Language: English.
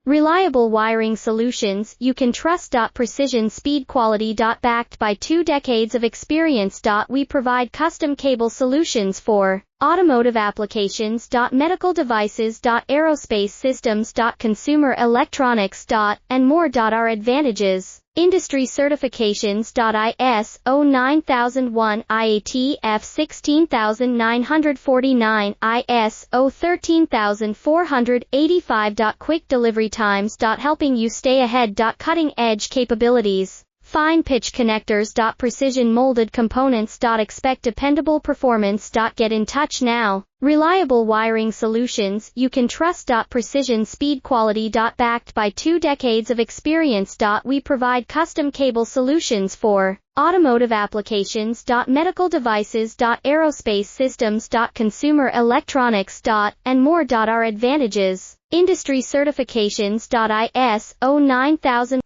Reliable wiring solutions you can trust. Precision speed quality. Backed by 2 decades of experience. We provide custom cable solutions for automotive applications. Medical devices. Aerospace systems. Consumer electronics. And more. Our advantages: industry certifications. ISO 9001, IATF 16949, ISO 13485. Quick delivery times. Helping you stay ahead. Cutting edge capabilities: fine pitch connectors. Precision molded components. Expect dependable performance. Get in touch now. Reliable wiring solutions you can trust. Precision speed quality. Backed by 2 decades of experience. We provide custom cable solutions for automotive applications. Medical devices. Aerospace systems. Consumer electronics. And more. Our advantages: industry certifications. ISO 9000